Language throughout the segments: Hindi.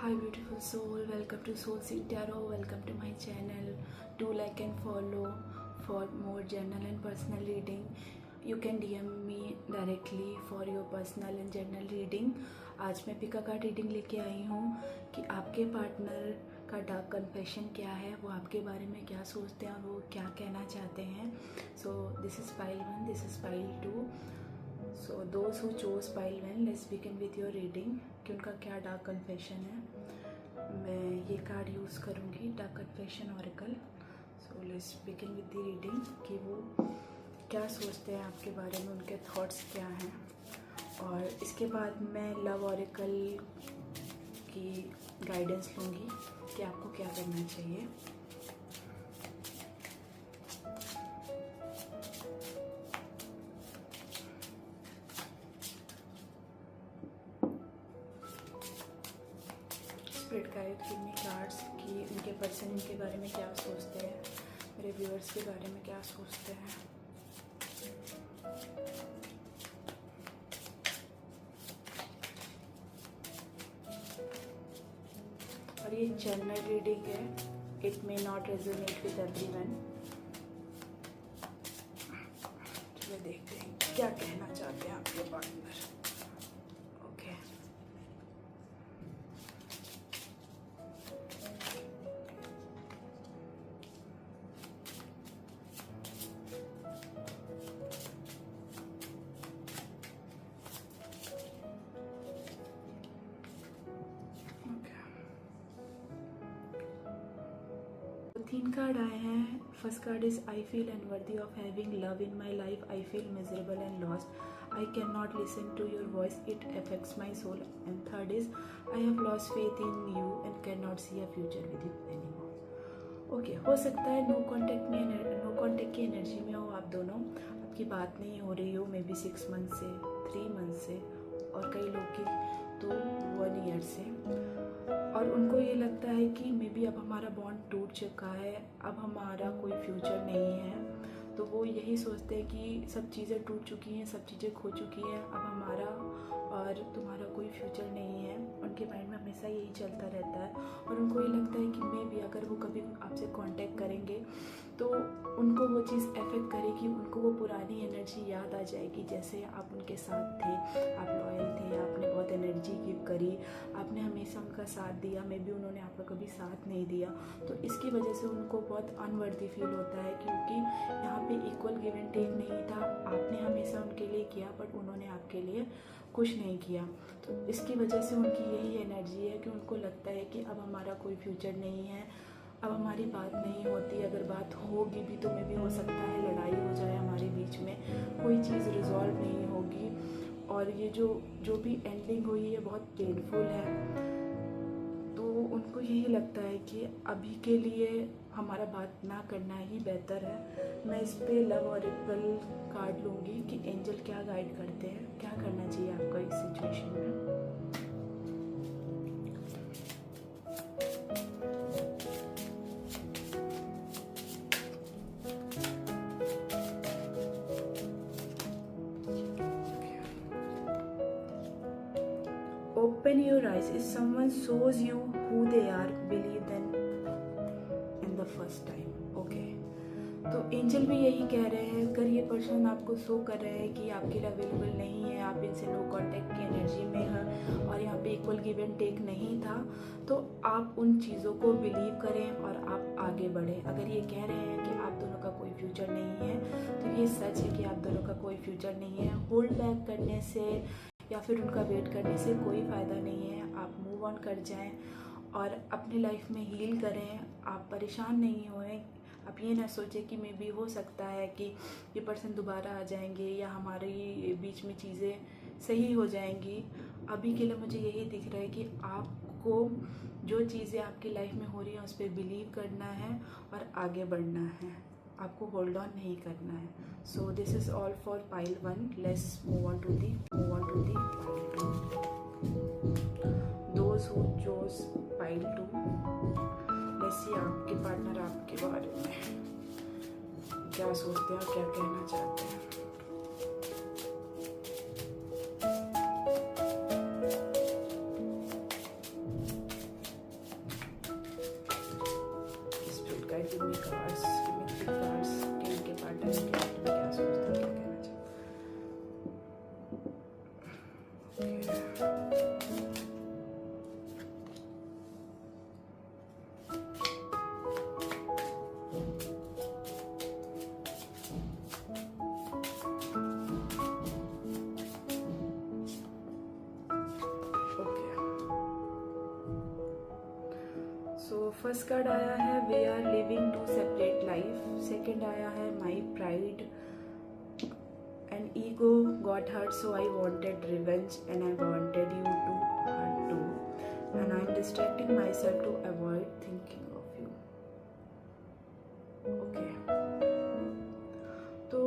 Hi beautiful soul, welcome to Soul Seed Tarot, welcome to my channel. Do like and follow for more general and personal reading. You can DM me directly for your personal and general reading. आज मैं पिका कार्ड रीडिंग लेके आई हूँ कि आपके पार्टनर का डार्क कन्फेशन क्या है, वो आपके बारे में क्या सोचते हैं और वो क्या कहना चाहते हैं. सो this is pile 1, this is pile 2. So those who chose pile 1, let's begin with your reading कि उनका क्या डार्क कन्फेशन है. मैं ये कार्ड यूज़ करूँगी, dark confession oracle. So let's begin with the reading कि वो क्या सोचते हैं आपके बारे में, उनके थॉट्स क्या हैं. और इसके बाद मैं लव ऑरेकल की गाइडेंस लूँगी कि आपको क्या करना चाहिए. Spirit guide give me cards कि उनके पर्सन इनके बारे में क्या सोचते हैं, मेरे व्यूअर्स के बारे में क्या सोचते हैं. और ये जनरल रीडिंग है, it may not resonate with everyone. चलो देखते हैं क्या कहना चाहते हैं आपके पार्टनर. ओके तीन कार्ड आए हैं. First card is I feel unworthy of having love in my life. I feel miserable and lost. I can not listen to your voice, it affects my soul. And third is I have lost faith in you and can not see a future with you anymore. Okay, हो सकता है नो कॉन्टेक्ट की एनर्जी में हो आप दोनों. आपकी बात नहीं हो रही हो, मे बी 6 मंथ से, 3 मंथ से, और कई लोग की तो 1 ईयर से. और उनको ये लगता है कि मे बी अब हमारा बॉन्ड टूट चुका है, अब हमारा कोई फ्यूचर नहीं है. तो वो यही सोचते हैं कि सब चीज़ें टूट चुकी हैं, सब चीज़ें खो चुकी हैं, अब हमारा और तुम्हारा कोई फ्यूचर नहीं है. उनके माइंड में हमेशा यही चलता रहता है. और उनको ये लगता है कि मे बी अगर वो कभी आपसे कांटेक्ट करेंगे तो उनको वो चीज़ अफेक्ट करेगी, उनको वो पुरानी एनर्जी याद आ जाएगी. जैसे आप उनके साथ थे, आप लॉयल थे, आपने बहुत एनर्जी गिव करी, आपने हमेशा उनका साथ दिया, मे बी उन्होंने आपका कभी साथ नहीं दिया. तो इसकी वजह से उनको बहुत अनवर्दी फील होता है, क्योंकि यहाँ पे इक्वल गिव एंड टेक नहीं था. आपने हमेशा उनके लिए किया बट उन्होंने आपके लिए कुछ नहीं किया. तो इसकी वजह से उनकी यही एनर्जी है कि उनको लगता है कि अब हमारा कोई फ्यूचर नहीं है, अब हमारी बात नहीं होती. अगर बात होगी भी तो मे भी हो सकता है लड़ाई हो जाए हमारे बीच में, कोई चीज़ रिजॉल्व नहीं होगी. और ये जो भी एंडिंग हुई है बहुत पेनफुल है. तो उनको यही लगता है कि अभी के लिए हमारा बात ना करना ही बेहतर है. मैं इस पे लव ऑरेकल कार्ड लूँगी कि एंजल क्या गाइड करते हैं, क्या करना चाहिए आपको इस सिचुएशन में. Open your eyes. If someone shows you who they are, believe them in the first time. Okay. तो एंजल भी यही कह रहे हैं, अगर ये पर्सन आपको शो कर रहे हैं कि आपके लिए अवेलेबल नहीं है, आप इनसे नो कांटेक्ट की एनर्जी में हैं और यहाँ पे इक्वल गिव एंड टेक नहीं था, तो आप उन चीज़ों को बिलीव करें और आप आगे बढ़ें. अगर ये कह रहे हैं कि आप दोनों का कोई फ्यूचर नहीं है तो ये सच है कि आप दोनों का कोई फ्यूचर नहीं है. होल्ड बैक करने से या फिर उनका वेट करने से कोई फ़ायदा नहीं है. आप मूव ऑन कर जाएं और अपनी लाइफ में हील करें. आप परेशान नहीं होएं. आप ये ना सोचें कि मे बी हो सकता है कि ये पर्सन दोबारा आ जाएंगे या हमारे बीच में चीज़ें सही हो जाएंगी. अभी के लिए मुझे यही दिख रहा है कि आपको जो चीज़ें आपकी लाइफ में हो रही हैं उस पर बिलीव करना है और आगे बढ़ना है. आपको होल्ड ऑन नहीं करना है. So this is all for pile 1. Let's move on to the pile 2. Those who chose pile 2, let's see आपके पार्टनर आपके बारे में क्या सोचते हैं और क्या कहना चाहते हैं. Give me cards, give me 3 cards कि इनके पार्टनर के बारे में क्या सोचता है, क्या कहना चाहता है। सो फर्स्ट कार्ड आया है we are living two separate life. Second आया है my pride and ego got hurt so I wanted revenge and I wanted you to hurt too and I am distracting myself to avoid thinking of you. Okay, तो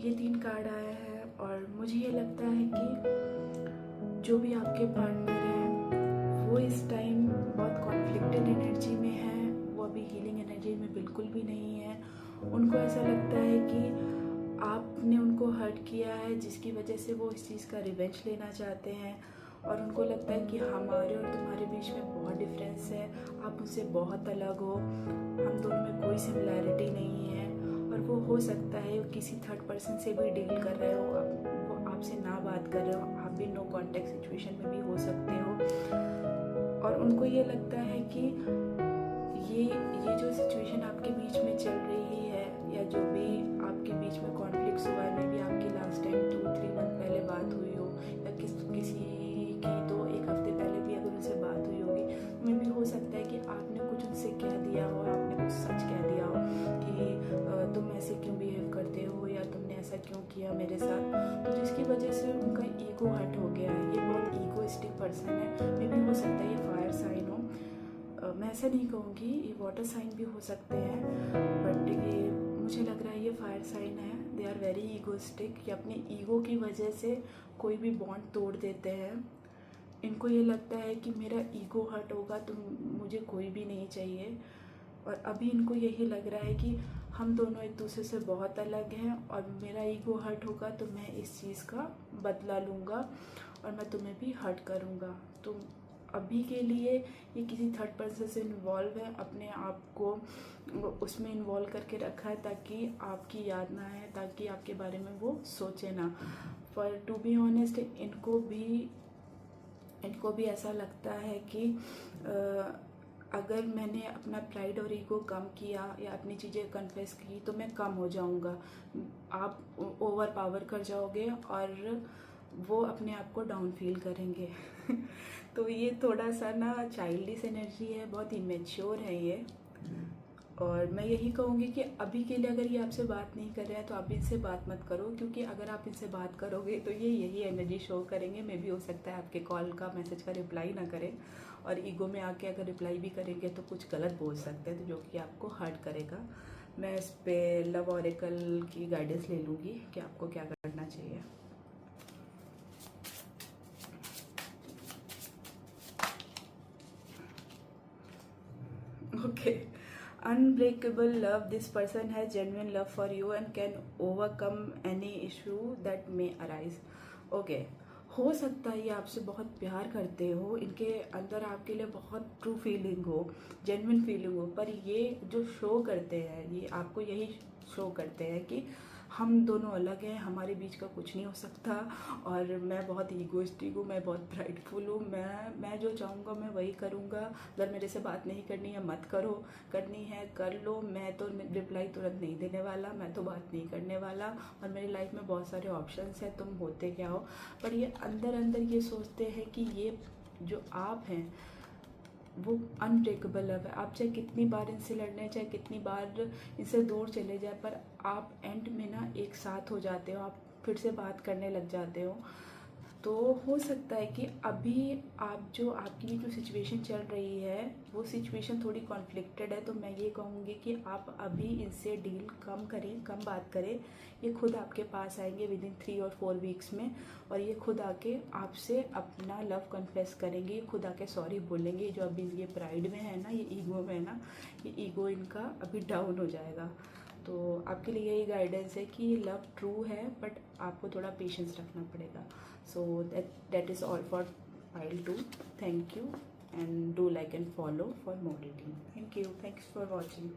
ये 3 कार्ड आया है और मुझे ये लगता है कि जो भी आपके पार्टनर हैं वो इस टाइम बहुत कॉन्फ्लिक्टेड एनर्जी में है, वो अभी हीलिंग एनर्जी में बिल्कुल भी नहीं है। उनको ऐसा लगता है कि आपने उनको हर्ट किया है जिसकी वजह से वो इस चीज़ का रिवेंज लेना चाहते हैं और उनको लगता है कि हमारे और तुम्हारे बीच में बहुत डिफरेंस है, आप मुझसे बहुत अलग हो, हम दोनों में कोई सिमिलैरिटी नहीं है। और वो हो सकता है वो किसी थर्ड पर्सन से भी डील कर रहे हो, वो आपसे ना बात कर रहे हो, आप भी नो कॉन्टेक्ट सिचुएशन में भी हो सकते हो। और उनको ये लगता है कि ये जो सिचुएशन आपके बीच में चल रही है या जो भी आपके बीच में कॉन्फ्लिक्ट्स हुआ है, मे बी आपकी लास्ट टाइम 2-3 मंथ पहले बात हुई हो या किसी की तो 1 हफ्ते पहले भी अगर उनसे बात हुई होगी, मे बी हो सकता है कि आपने कुछ उनसे कह दिया हो, आपने कुछ सच कह दिया हो कि तुम ऐसे क्यों बिहेव करते हो या तुमने ऐसा क्यों किया मेरे साथ, तो जिसकी वजह से उनका ईगो हर्ट हो गया है। ये बहुत ईगोइस्टिक पर्सन है। मे बी हो सकता है ये फायर साइन हो, मैं ऐसा नहीं कहूँगी, ये वाटर साइन भी हो सकते हैं, बट ये मुझे लग रहा है ये फायर साइन है। दे आर वेरी ईगोइस्टिक, ये अपने ईगो की वजह से कोई भी बॉन्ड तोड़ देते हैं। इनको ये लगता है कि मेरा ईगो हर्ट होगा तो मुझे कोई भी नहीं चाहिए। और अभी इनको यही लग रहा है कि हम दोनों एक दूसरे से बहुत अलग हैं और मेरा ईगो हर्ट होगा तो मैं इस चीज़ का बदला लूँगा और मैं तुम्हें भी हर्ट करूँगा। तो अभी के लिए ये किसी थर्ड पर्सन से इन्वॉल्व है, अपने आप को उसमें इन्वॉल्व करके रखा है ताकि आपकी याद ना आए, ताकि आपके बारे में वो सोचे ना। पर टू बी ऑनेस्ट इनको भी ऐसा लगता है कि अगर मैंने अपना प्राइड और ईगो कम किया या अपनी चीज़ें कन्फेस की तो मैं कम हो जाऊंगा, आप ओवर पावर कर जाओगे और वो अपने आप को डाउन फील करेंगे। तो ये थोड़ा सा ना चाइल्डिश एनर्जी है, बहुत इमेच्योर है ये। और मैं यही कहूँगी कि अभी के लिए अगर ये आपसे बात नहीं कर रहे हैं तो आप इनसे बात मत करो, क्योंकि अगर आप इनसे बात करोगे तो ये यही एनर्जी शो करेंगे। मे भी हो सकता है आपके कॉल का मैसेज का रिप्लाई ना करें और ईगो में आके अगर रिप्लाई भी करेंगे तो कुछ गलत बोल सकते हैं, तो जो कि आपको हर्ट करेगा। मैं इस पर लव ऑरेकल की गाइडेंस ले लूँगी कि आपको क्या करना चाहिए। Okay. Unbreakable love. This person has genuine love for you and can overcome any issue that may arise. Okay. हो सकता है ये आपसे बहुत प्यार करते हो, इनके अंदर आपके लिए बहुत ट्रू फीलिंग हो, जेन्युइन फीलिंग हो, पर ये जो शो करते हैं ये आपको यही शो करते हैं कि हम दोनों अलग हैं, हमारे बीच का कुछ नहीं हो सकता और मैं बहुत ईगोइस्टिक हूँ, मैं बहुत प्राइडफुल हूँ, मैं जो चाहूँगा मैं वही करूँगा। अगर मेरे से बात नहीं करनी है मत करो, करनी है कर लो, मैं तो रिप्लाई तुरंत नहीं देने वाला, मैं तो बात नहीं करने वाला और मेरी लाइफ में बहुत सारे ऑप्शंस हैं, तुम होते क्या हो। पर ये अंदर अंदर ये सोचते हैं कि ये जो आप हैं वो अनब्रेकेबल है। आप चाहे कितनी बार इनसे लड़ने, चाहे कितनी बार इनसे दूर चले जाए, पर आप एंड में ना एक साथ हो जाते हो, आप फिर से बात करने लग जाते हो। तो हो सकता है कि अभी आपकी जो सिचुएशन चल रही है वो सिचुएशन थोड़ी कॉन्फ्लिक्टेड है, तो मैं ये कहूँगी कि आप अभी इनसे डील कम करें, कम बात करें। ये खुद आपके पास आएंगे विद इन 3 और 4 वीक्स में और ये खुद आके आपसे अपना लव कन्फेस करेंगे, ये खुद आके सॉरी बोलेंगे। जो अभी ये प्राइड में है ना, ये ईगो में है ना, ये ईगो इनका अभी डाउन हो जाएगा। तो आपके लिए यही गाइडेंस है कि लव ट्रू है बट आपको थोड़ा पेशेंस रखना पड़ेगा। So that is all for pile 2. Thank you and do like and follow for more reading. Thank you. Thanks for watching.